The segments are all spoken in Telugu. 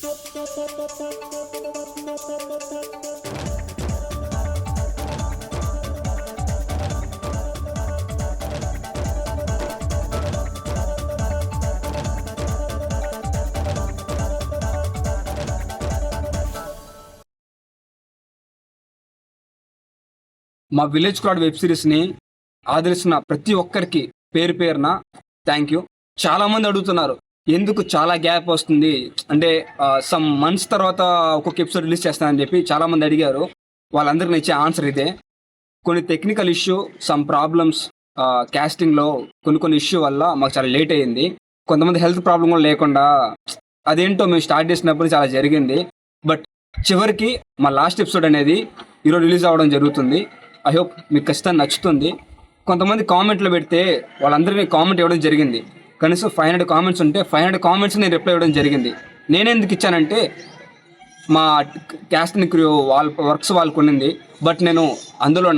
మా విలేజ్ క్రౌడ్ వెబ్ సిరీస్ని ఆదరిస్తున్న ప్రతి ఒక్కరికి పేరు పేరున థ్యాంక్ యూ. చాలా మంది అడుగుతున్నారు ఎందుకు చాలా గ్యాప్ వస్తుంది అంటే సమ్ మంత్స్ తర్వాత ఒక్కొక్క ఎపిసోడ్ రిలీజ్ చేస్తానని చెప్పి చాలా మంది అడిగారు. వాళ్ళందరికీ ఇచ్చే ఆన్సర్ ఇదే. కొన్ని టెక్నికల్ ఇష్యూ, సమ్ ప్రాబ్లమ్స్ క్యాస్టింగ్లో కొన్ని ఇష్యూ వల్ల మాకు చాలా లేట్ అయ్యింది. కొంతమంది హెల్త్ ప్రాబ్లం కూడా లేకుండా అదేంటో మేము స్టార్ట్ చేసినప్పుడు చాలా జరిగింది. బట్ చివరికి మా లాస్ట్ ఎపిసోడ్ అనేది ఈరోజు రిలీజ్ అవ్వడం జరుగుతుంది. ఐ హోప్ మీకు ఖచ్చితంగా నచ్చుతుంది. కొంతమంది కామెంట్లు పెడితే వాళ్ళందరినీ కామెంట్ ఇవ్వడం జరిగింది. కనీసం 500 కామెంట్స్ ఉంటే 500 కామెంట్స్ నేను రిప్లై ఇవ్వడం జరిగింది. నేనెందుకు ఇచ్చానంటే మా క్యాస్టింగ్ క్రూ వాళ్ళ వర్క్స్ వాళ్ళకు ఉండింది. బట్ నేను అందులో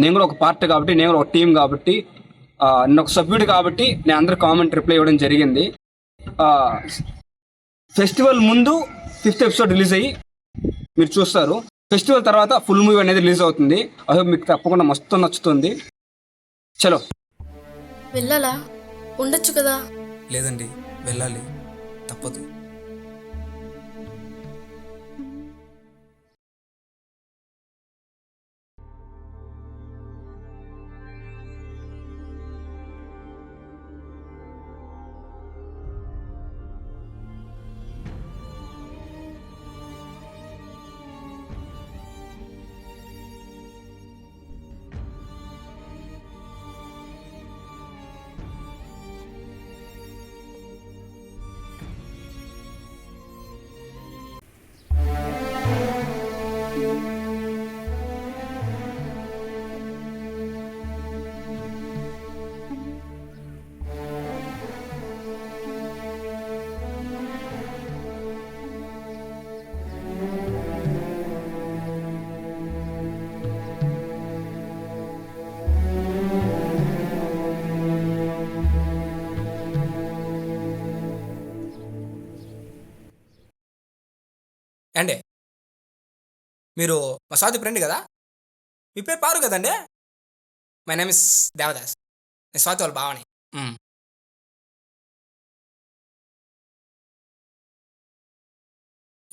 నేను కూడా ఒక పార్ట్ కాబట్టి, నేను కూడా ఒక టీం కాబట్టి, నేను ఒక సభ్యుడు కాబట్టి నేను అందరు కామెంట్ రిప్లై ఇవ్వడం జరిగింది. ఫెస్టివల్ ముందు 5th ఎపిసోడ్ రిలీజ్ అయ్యి మీరు చూస్తారు. ఫెస్టివల్ తర్వాత ఫుల్ మూవీ అనేది రిలీజ్ అవుతుంది. ఐ హోప్ మీకు తప్పకుండా మస్తు నచ్చుతుంది. చలో వెళ్ళాలా? ఉండొచ్చు కదా. లేదండి, వెళ్ళాలి, తప్పదు. అండి, మీరు మా స్వాతి ఫ్రెండ్ కదా? మీ పేరు పారు కదండి? My name is Devadas. నేను స్వాతి వాళ్ళ బావని.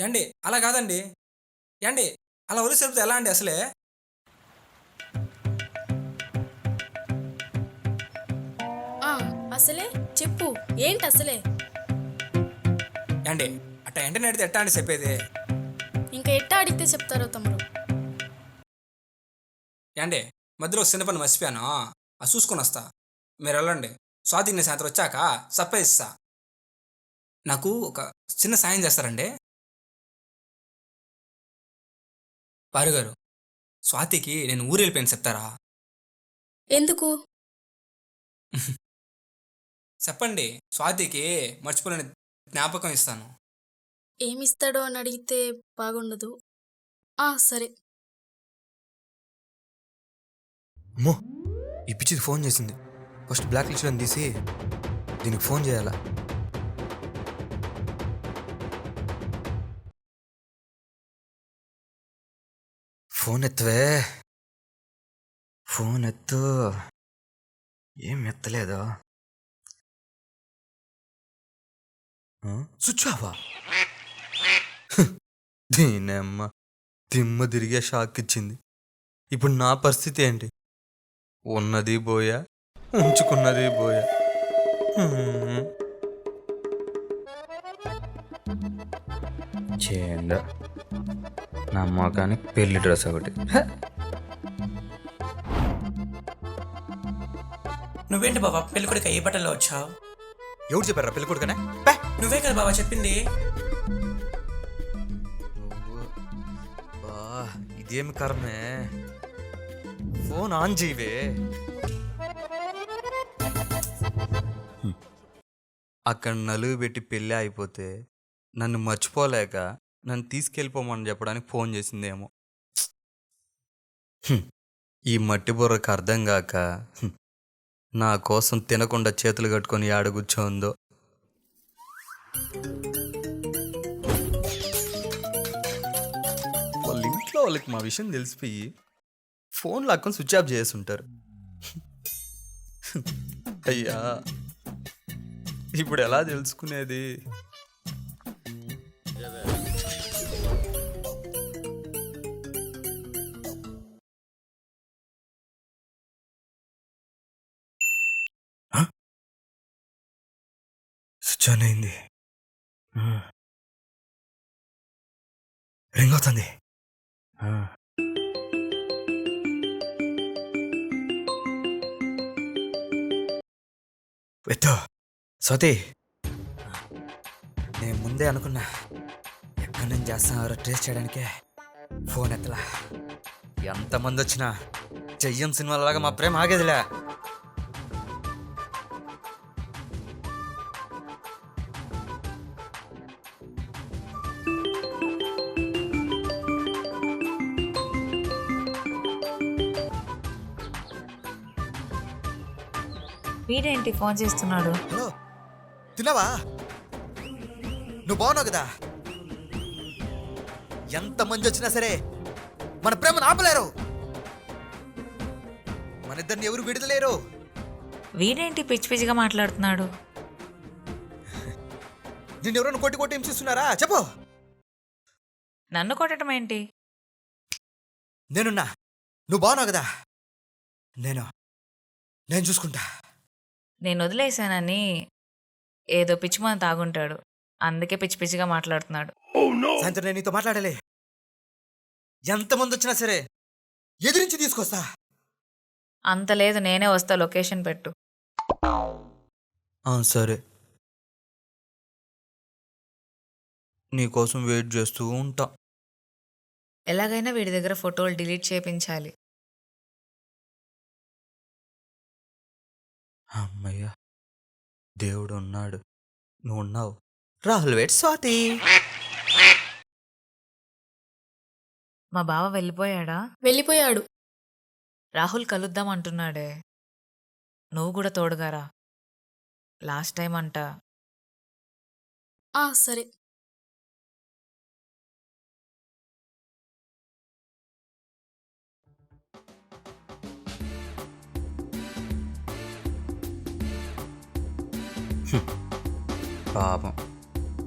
ఏండి అలా కాదండి, ఏండి అలా వదిలి చెప్తే ఎలా అండి? అసలే అసలే చెప్పు, ఏంటి అసలే? ఏండి అట్ట వెంటనే అడిగితే ఎట్టా అండి చెప్పేది? ఇంకా ఎట్టా అడిగితే చెప్తారో తమ్ముడు. ఏండి మధ్యలో చిన్న పని మర్చిపోయాను, అది చూసుకొని వస్తా. మీరు వెళ్ళండి. స్వాతికి నేను సాయంత్రం వచ్చాక సర్ప్రైజ్ ఇస్తా. నాకు ఒక చిన్న సాయం చేస్తారండి? పారు గారు, స్వాతికి నేను ఊరు వెళ్ళిపోయాను చెప్తారా? ఎందుకు? చెప్పండి, స్వాతికి మర్చిపోలేని జ్ఞాపకం ఇస్తాను. ఏమిస్తాడో అని అడిగితే బాగుండదు. సరే. అమ్మో, ఈ పిచ్చిది ఫోన్ చేసింది. ఫస్ట్ బ్లాక్ లిస్ట్ అని తీసి దీనికి ఫోన్ చేయాలా? ఫోన్ ఎత్తవే, ఫోన్ ఎత్తు. ఏం ఎత్తలేదా? స్విచ్ ఆఫా? దీనమ్మ దిమ్మ తిరిగే షాక్ ఇచ్చింది. ఇప్పుడు నా పరిస్థితి ఏంటి? ఉన్నది పోయా, ఉంచుకున్నది పోయా. చేయంద నా మొఖానికి పెళ్లి డ్రెస్ ఒకటి. నువ్వేంటి బాబా పెళ్లి కొడుకు ఏ బట్టల్లో వచ్చావు? ఎవరు చెప్పారా పెళ్లి కొడుకనే? నువ్వే కదా బాబా చెప్పింది. ఇదేమి కర్మే? ఫోన్ ఆన్ చేయవే. అక్కడ నలుగు పెట్టి పెళ్ళి అయిపోతే నన్ను మర్చిపోలేక నన్ను తీసుకెళ్ళిపోమని చెప్పడానికి ఫోన్ చేసిందేమో. ఈ మట్టి బుర్రకు అర్థం కాక నా కోసం తినకుండా చేతులు కట్టుకొని ఆడ కూర్చోందో. ఇంట్లో వాళ్ళకి మా విషయం తెలిసిపోయి ఫోన్ లాక్కొని స్విచ్ ఆఫ్ చేస్తుంటారు. అయ్యా ఇప్పుడు ఎలా తెలుసుకునేది? స్విచ్ ఆన్ అయింది. రింగ్ అవుతుంది. ఎత్తో స్వాతి, నేను ముందే అనుకున్నా ఎక్కడి నుంచి చేస్తున్నారో ట్రేస్ చేయడానికే ఫోన్ ఎత్తలా. ఎంతమంది వచ్చినా చెయ్యం సినిమాలాగా మా ప్రేమ ఆగేదిలే. వీడేంటి ఫోన్ చేస్తున్నాడు? హలో, తిన్నావా? నువ్వు బాగున్నావు కదా? ఎంతమంది వచ్చినా సరే మన ప్రేమను ఆపలేరు. మన ఇద్దరిని ఎవరు విడదలేరు. వీడేంటి పిచ్చి పిచ్చిగా మాట్లాడుతున్నాడు? నిన్ను ఎవరైనా కొట్టి కొట్టి హింసిస్తున్నారా చెప్పు. నన్ను కొట్టడం ఏంటి? నేనున్నా, నువ్వు బాగున్నావు కదా? నేను చూసుకుంటా. నేను వదిలేశానని ఏదో పిచ్చి మందు తాగుంటాడు, అందుకే పిచ్చి పిచ్చిగా మాట్లాడుతున్నాడు. సాయంత్రం నేను నీతో మాట్లాడాలి. ఎంతమంది వచ్చినా సరే ఎదిరించి తీసుకొస్తా. అంత లేదు, నేనే వస్తా. లొకేషన్ పెట్టు. సరే, నీకోసం వెయిట్ చేస్తూ ఉంటా. ఎలాగైనా వీడి దగ్గర ఫోటోలు డిలీట్ చేయించాలి. అమ్మయ్యా, దేవుడు ఉన్నాడు, నువ్వు ఉన్నావు. రాహుల్ వెయిట్ స్వాతి. మా బావ వెళ్ళిపోయాడా? వెళ్ళిపోయాడు. రాహుల్ కలుద్దాం అంటున్నాడే, నువ్వు కూడా తోడుగారా. లాస్ట్ టైం అంట. సరే. పాపం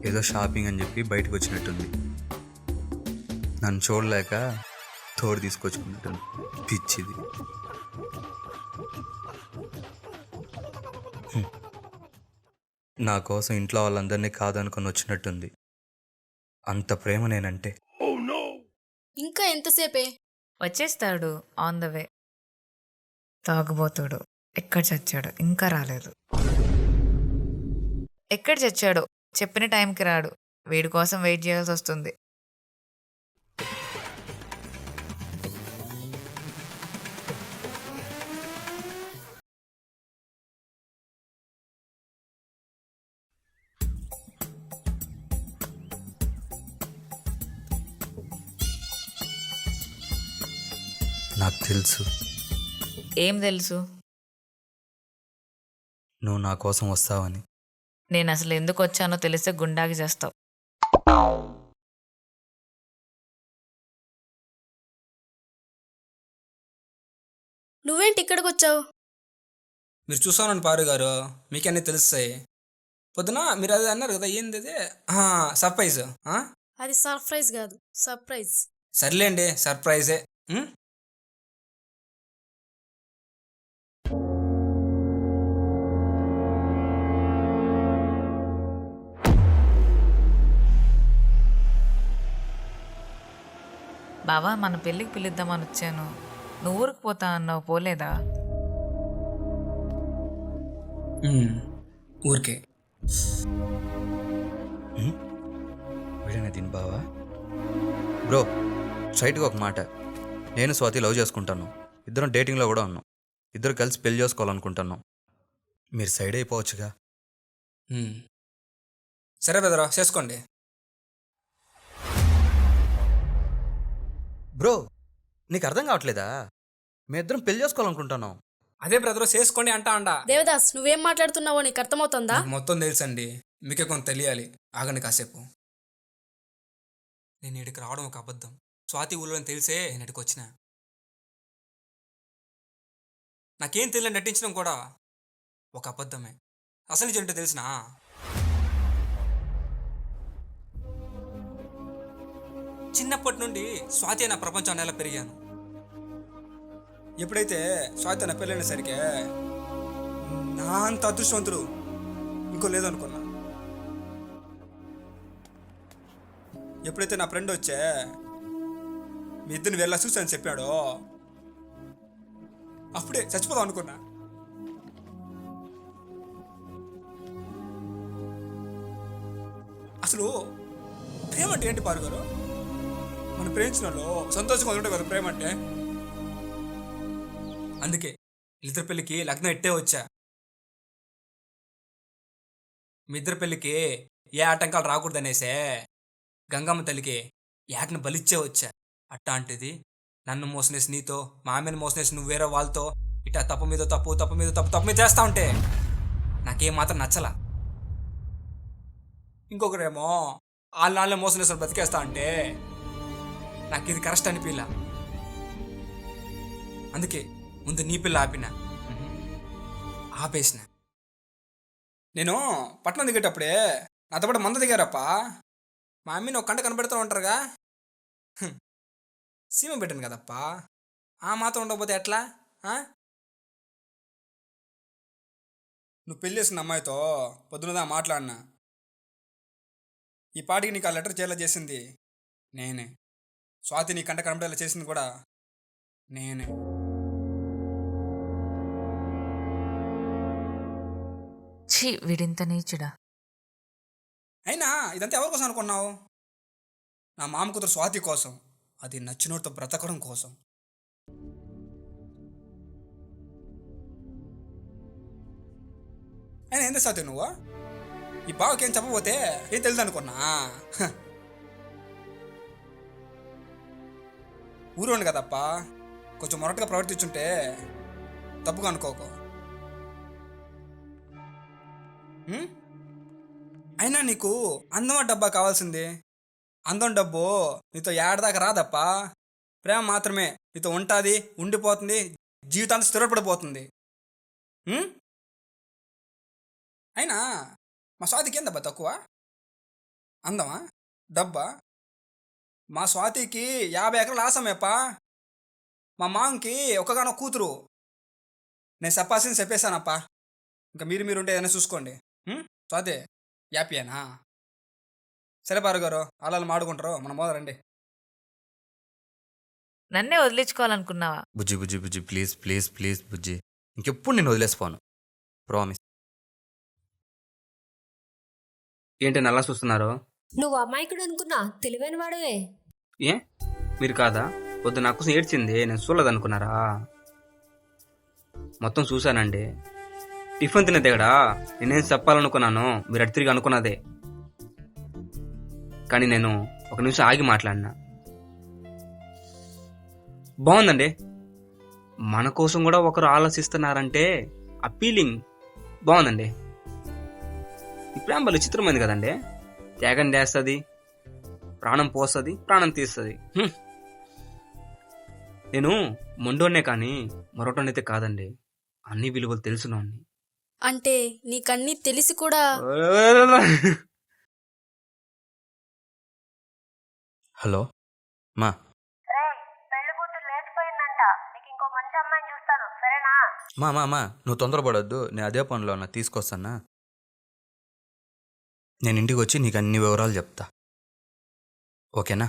ఏదో షాపింగ్ అని చెప్పి బయటకు వచ్చినట్టుంది. నన్ను చూడలేక తోడు తీసుకొచ్చుకున్నట్టుంది. పిచ్చిది. నా కోసం ఇంట్లో వాళ్ళందరినీ కాదనుకొని వచ్చినట్టుంది. అంత ప్రేమ నేనంటే. ఇంకా ఎంతసేపే? వచ్చేస్తాడు ఆన్ ద వే. తాగుబోతాడు. ఎక్కడ చచ్చాడు? ఇంకా రాలేదు. ఎక్కడ చచ్చాడో చెప్పిన టైంకి రాడు. వీడి కోసం వెయిట్ చేయాల్సి వస్తుంది. నాకు తెలుసు ఏం తెలుసు? నువ్వు నా కోసం వస్తావని. నేను అసలు ఎందుకు వచ్చానో తెలిస్తే గుండాకి చేస్తావు. నువ్వేంటి ఇక్కడికి వచ్చావు? మీరు చూసానండి పారు గారు, మీకన్నీ తెలుస్తాయి. పొద్దున మీరు అది అన్నారు కదా, ఏంది అది? సర్ప్రైజ్. అది సర్ప్రైజ్ కాదు, సర్ప్రైజ్. సర్లేండి, సర్ప్రైజే. బావా, మన పెళ్ళికి పిలుద్దామని వచ్చాను. నువ్వు ఊరికి పోతా అన్నావు, పోలేదా? ఊరికే. వీడనే దీని బావా. బ్రో, స్ట్రైట్గా ఒక మాట. నేను స్వాతి లవ్ చేసుకుంటాను. ఇద్దరం డేటింగ్లో కూడా ఉన్నాం. ఇద్దరు కలిసి పెళ్లి చేసుకోవాలనుకుంటున్నాం. మీరు సైడ్ అయిపోవచ్చుగా. సరే బెదరా, చేసుకోండి. బ్రో, నీకు అర్థం కావట్లేదా? మీ ఇద్దరం పెళ్లి చేసుకోవాలనుకుంటున్నాం. అదే బ్రదర్, చేసుకోండి అంటా. దేవదాస్, నువ్వేం మాట్లాడుతున్నావో నీకు అర్థమవుతుందా? నాకు మొత్తం తెలుసండి, మీకే కొంత తెలియాలి. ఆగండి కాసేపు. నేను ఇక్కడికి రావడం ఒక అబద్ధం. స్వాతి ఊళ్ళో అని తెలిసే నెటికి వచ్చిన. నాకేం తెలియని నటించడం కూడా ఒక అబద్ధమే. అసలు నిజం ఏంటో తెలిసినా? చిన్నప్పటి నుండి స్వాతి అనే ప్రపంచం నెల పెరిగాను. ఎప్పుడైతే స్వాతి అన్న పెళ్ళైన సరికే నా అంత అదృష్టవంతుడు ఇంకో లేదనుకున్నా. ఎప్పుడైతే నా ఫ్రెండ్ వచ్చే మీ ఇద్దరిని వెళ్ళా చూసాను చెప్పాడో అప్పుడే చచ్చిపోదాం అనుకున్నా. అసలు ప్రేమ అంటే ఏంటి పారు గారు? మనం ప్రేమించిన వాళ్ళు సంతోషంగా ఉంటాయి కదా ప్రేమ అంటే. అందుకే ఇద్దరి పెళ్ళికి లగ్నం ఎట్టే వచ్చా. మీ ఇద్దరి పెళ్ళికి ఏ ఆటంకాలు రాకూడదనేసే గంగమ్మ తల్లికి ఏటను బలిచ్చే వచ్చా. అట్టాంటిది నన్ను మోసనేసి నీతో, మా ఆమెను మోసనేసి నువ్వు వేరే వాళ్ళతో ఇట్టా తప్పు మీద తప్పు తప్పు మీద తప్పు తప్పు మీద చేస్తా ఉంటే నాకేం మాత్రం నచ్చలా. ఇంకొకరేమో వాళ్ళ మోసనేసి బతికేస్తా అంటే నాకు ఇది కరెక్ట్ అనిపిలా. అందుకే ముందు నీ పిల్ల ఆపేసిన. నేను పట్నం దిగేటప్పుడే నాతో పాటు మంద దిగారప్పా. మా అమ్మని ఒక కంట కనబెడుతూ ఉంటారుగా. సీమ పెట్టాను కదప్పా, ఆ మాత్రం ఉండకపోతే ఎట్లా? నువ్వు పెళ్ళి చేసిన అమ్మాయితో పొద్దునదా మాట్లాడినా. ఈ పాటికి నీకు ఆ లెటర్ చేయాల చేసింది నేనే. స్వాతి నీ కంట కనబడేలా చేసింది కూడా నేనే. ఛీ, వీడింత నీచుడా. అయినా ఇదంతా ఎవరి కోసం అనుకున్నావు? నా మామ కూతురు స్వాతి కోసం. అది నచ్చినోడితో బ్రతకడం కోసం. అయినా ఎంత స్వాతి నువ్వు? ఈ బావకి ఏం చెప్పబోతే ఏం తెలుసు అనుకున్నా? ఊరోండి కదప్పా, కొంచెం మొరటుగా ప్రవర్తించుంటే తప్పుగా అనుకోకు. అయినా నీకు అందమా డబ్బా కావాల్సింది? అందం డబ్బు నీతో ఏడదాకా రాదప్పా. ప్రేమ మాత్రమే నీతో ఉంటుంది, ఉండిపోతుంది, జీవితాంతం స్థిరపడిపోతుంది. అయినా మా స్వాతికి ఏందబ్బా తక్కువ? అందమా డబ్బా? మా స్వాతికి 50 ఎకరాలు ఆసమేప్పా. మా మాంకి ఒక్కగానో కూతురు. నేను చెప్పాల్సింది చెప్పేశానప్పా. ఇంకా మీరు ఉంటే ఏదైనా చూసుకోండి. స్వాతి హ్యాపీయేనా? సరే పారు గారు, అలా మాడుకుంటారు, మనం మోదరండి. నన్నే వదిలించుకోవాలనుకున్నావా? బుజ్జి బుజ్జి బుజ్జి ప్లీజ్ ప్లీజ్ ప్లీజ్ బుజ్జి, ఇంకెప్పుడు నేను వదిలేసిపోను, ప్రామిస్. ఏంటి నల్లా చూస్తున్నారు? నువ్వు అమాయకుడు అనుకున్నా, తెలివైన వాడువే. ఏ మీరు కాదా? పొద్దు నా కోసం ఏడ్చింది, నేను చూడలేదనుకున్నారా? మొత్తం చూశానండి. టిఫిన్ తినే దగ్గర నేనేం చెప్పాలనుకున్నానో మీరు అటు తిరిగి అనుకున్నదే. కానీ నేను ఒక నిమిషం ఆగి మాట్లాడినా. బాగుందండి. మన కోసం కూడా ఒకరు ఆలోచిస్తున్నారంటే ఆ ఫీలింగ్ బాగుందండి. ఈ ప్రేమ బలి చిత్రమైంది కదండి. త్యాగం చేస్తుంది, ప్రాణం పోస్తుంది, ప్రాణం తీస్తుంది. నేను మొండోనే కానీ మరొకటనైతే కాదండి. అన్ని విలువలు తెలుసునోన్ని. అంటే నీకన్నీ తెలిసి కూడా హలో మా, పెళ్లి కూతురు లేచిపోయిందంట, నీకు ఇంకో మంచి అమ్మాయిని చూస్తాను, సరేనా? మా నువ్వు తొందరపడొద్దు, నేను అదే పనిలో ఉన్నా, తీసుకొస్తానా. నేను ఇంటికి వచ్చి నీకు అన్ని వివరాలు చెప్తా, ఓకేనా?